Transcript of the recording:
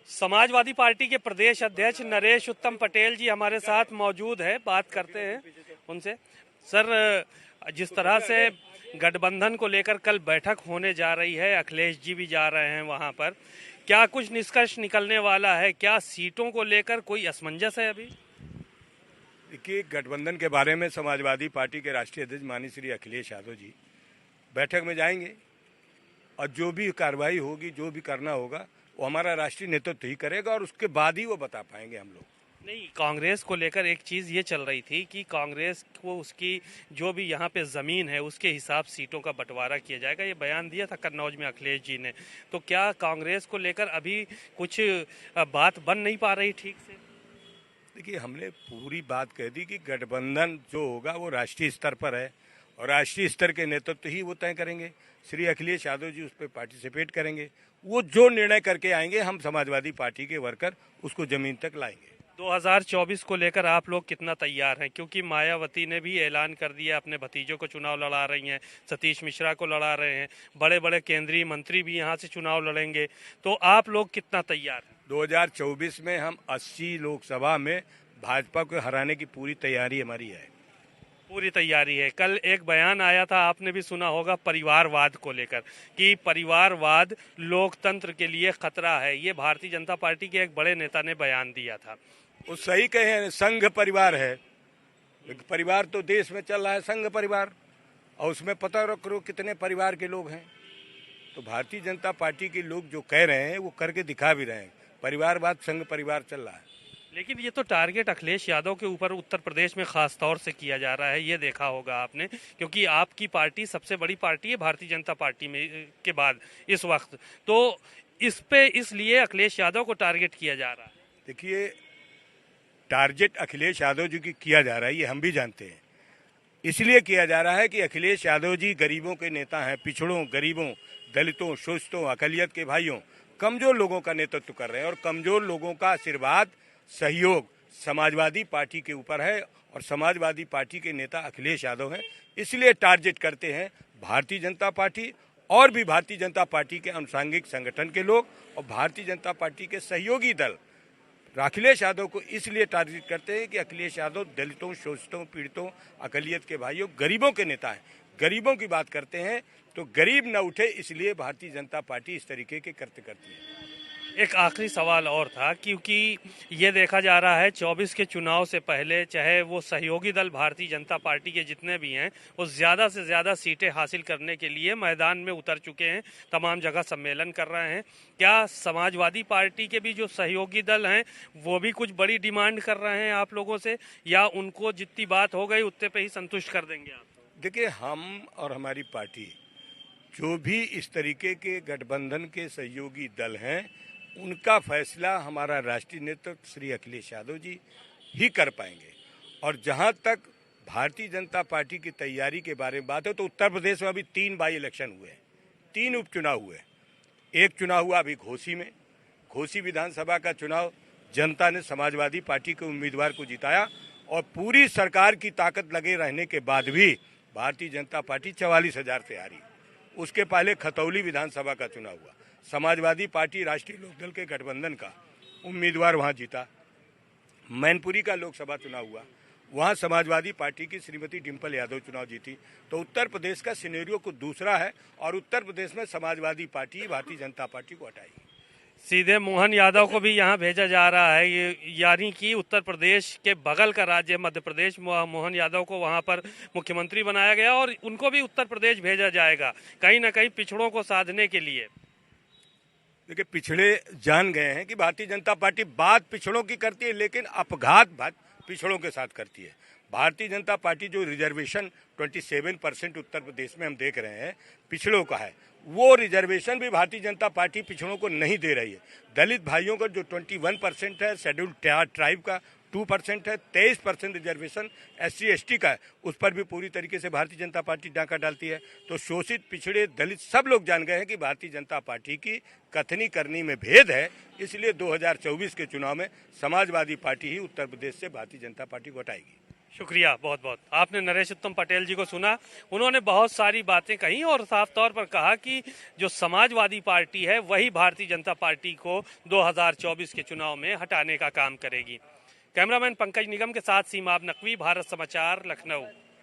Samajwadi party के प्रदेश अध्यक्ष नरेश उत्तम पटेल जी हमारे साथ मौजूद है, बात करते हैं उनसे। सर, जिस तरह से गठबंधन को लेकर कल बैठक होने जा रही है, अखिलेश जी भी जा रहे हैं वहां पर, क्या कुछ निष्कर्ष निकलने वाला है? क्या सीटों को लेकर कोई असमंजस है अभी? देखिए, गठबंधन के बारे में समाजवादी पार्टी के राष्ट्रीय अध्यक्ष माननीय श्री अखिलेश यादव जी बैठक में जाएंगे और जो भी कार्रवाई होगी, जो भी करना होगा, वो हमारा राष्ट्रीय नेतृत्व ही करेगा और उसके बाद ही वो बता पाएंगे हम लोग। नहीं, कांग्रेस को लेकर एक चीज ये चल रही थी कि कांग्रेस को उसकी जो भी यहाँ पे जमीन है उसके हिसाब सीटों का बंटवारा किया जाएगा, ये बयान दिया था कन्नौज में अखिलेश जी ने। तो क्या कांग्रेस को लेकर अभी कुछ बात बन नहीं पा रही ठीक से? देखिए, हमने पूरी बात कह दी कि गठबंधन जो होगा वो राष्ट्रीय स्तर पर है और राष्ट्रीय स्तर के नेतृत्व ही वो तय करेंगे। श्री अखिलेश यादव जी उस पर पार्टिसिपेट करेंगे, वो जो निर्णय करके आएंगे, हम समाजवादी पार्टी के वर्कर उसको जमीन तक लाएंगे। 2024 को लेकर आप लोग कितना तैयार हैं? क्योंकि मायावती ने भी ऐलान कर दिया, अपने भतीजों को चुनाव लड़ा रही हैं, सतीश मिश्रा को लड़ा रहे हैं, बड़े बड़े केंद्रीय मंत्री भी यहाँ से चुनाव लड़ेंगे, तो आप लोग कितना तैयार हैं? 2024 में हम 80 लोकसभा में भाजपा को हराने की पूरी तैयारी हमारी है। पूरी तैयारी है। कल एक बयान आया था, आपने भी सुना होगा, परिवारवाद को लेकर, कि परिवारवाद लोकतंत्र के लिए खतरा है। ये भारतीय जनता पार्टी के एक बड़े नेता ने बयान दिया था। वो सही कहे हैं, संघ परिवार है। एक परिवार तो देश में चल रहा है, संघ परिवार, और उसमें पता करो कितने परिवार के लोग हैं। तो भारतीय जनता पार्टी के लोग जो कह रहे हैं वो करके दिखा भी रहे हैं। परिवारवाद, संघ परिवार चल रहा है। लेकिन ये तो टारगेट अखिलेश यादव के ऊपर उत्तर प्रदेश में खास तौर से किया जा रहा है, ये देखा होगा आपने, क्योंकि आपकी पार्टी सबसे बड़ी पार्टी है भारतीय जनता पार्टी में के बाद इस वक्त। तो इस पे इसलिए अखिलेश यादव को टारगेट किया जा रहा है। देखिए, टारगेट अखिलेश यादव जी की किया जा रहा है, ये हम भी जानते हैं। इसलिए किया जा रहा है कि अखिलेश यादव जी गरीबों के नेता हैं, पिछड़ों, गरीबों, दलितों, शोषितों, अकलियत के भाइयों, कमजोर लोगों का नेतृत्व कर रहे हैं और कमजोर लोगों का आशीर्वाद, सहयोग समाजवादी पार्टी के ऊपर है और समाजवादी पार्टी के नेता अखिलेश यादव हैं। इसलिए टारगेट करते हैं भारतीय जनता पार्टी और भी भारतीय जनता पार्टी के अनुषंगिक संगठन के लोग और भारतीय जनता पार्टी के सहयोगी दल अखिलेश यादव को इसलिए टारगेट करते हैं कि अखिलेश यादव दलितों, शोषितों, पीड़ितों, अकलियत के भाइयों, गरीबों के नेता हैं। गरीबों की बात करते हैं तो गरीब न उठे, इसलिए भारतीय जनता पार्टी इस तरीके के कृत्य करती है। एक आखिरी सवाल और था, क्योंकि ये देखा जा रहा है 24 के चुनाव से पहले चाहे वो सहयोगी दल भारतीय जनता पार्टी के जितने भी हैं, वो ज्यादा से ज्यादा सीटें हासिल करने के लिए मैदान में उतर चुके हैं, तमाम जगह सम्मेलन कर रहे हैं। क्या समाजवादी पार्टी के भी जो सहयोगी दल हैं वो भी कुछ बड़ी डिमांड कर रहे हैं आप लोगों से, या उनको जितनी बात हो गई उतने पे ही संतुष्ट कर देंगे आप? देखिए, हम और हमारी पार्टी जो भी इस तरीके के गठबंधन के सहयोगी दल हैं, उनका फैसला हमारा राष्ट्रीय नेतृत्व श्री अखिलेश यादव जी ही कर पाएंगे। और जहां तक भारतीय जनता पार्टी की तैयारी के बारे में बात है, तो उत्तर प्रदेश में अभी 3 बाई इलेक्शन हुए हैं, 3 उपचुनाव हुए। एक चुनाव हुआ अभी घोसी में, घोसी विधानसभा का चुनाव जनता ने समाजवादी पार्टी के उम्मीदवार को जिताया और पूरी सरकार की ताकत लगे रहने के बाद भी भारतीय जनता पार्टी 44,000 से हारी। उसके पहले खतौली विधानसभा का चुनाव हुआ, समाजवादी पार्टी राष्ट्रीय लोकदल के गठबंधन का उम्मीदवार वहां जीता। मैनपुरी का लोकसभा चुनाव हुआ, वहां समाजवादी पार्टी की श्रीमती डिम्पल यादव चुनाव जीती। तो उत्तर प्रदेश का सिनेरियो कुछ दूसरा है और उत्तर प्रदेश में समाजवादी पार्टी भारतीय जनता पार्टी को हटाएगी। सीधे मोहन यादव को भी यहाँ भेजा जा रहा है, यानी कि उत्तर प्रदेश के बगल का राज्य मध्य प्रदेश, मोहन यादव को वहाँ पर मुख्यमंत्री बनाया गया और उनको भी उत्तर प्रदेश भेजा जाएगा, कहीं ना कहीं पिछड़ों को साधने के लिए। देखिए, पिछड़े जान गए हैं कि भारतीय जनता पार्टी बात पिछड़ों की करती है, लेकिन अपघात पिछड़ों के साथ करती है। भारतीय जनता पार्टी जो रिजर्वेशन 27% उत्तर प्रदेश में हम देख रहे हैं पिछड़ों का है, वो रिजर्वेशन भी भारतीय जनता पार्टी पिछड़ों को नहीं दे रही है। दलित भाइयों का जो 21% है, शेड्यूल्ड ट्राइब का 2% है, 23% रिजर्वेशन SC ST का है, उस पर भी पूरी तरीके से भारतीय जनता पार्टी डाका डालती है। तो शोषित, पिछड़े, दलित सब लोग जान गए हैं कि भारतीय जनता पार्टी की कथनी करनी में भेद है। इसलिए 2024 के चुनाव में समाजवादी पार्टी ही उत्तर प्रदेश से भारतीय जनता पार्टी को हटाएगी। शुक्रिया बहुत बहुत। आपने नरेश उत्तम पटेल जी को सुना, उन्होंने बहुत सारी बातें कही और साफ तौर पर कहा कि जो समाजवादी पार्टी है वही भारतीय जनता पार्टी को 2024 के चुनाव में हटाने का काम करेगी। कैमरामैन पंकज निगम के साथ सीमाब नकवी, भारत समाचार, लखनऊ।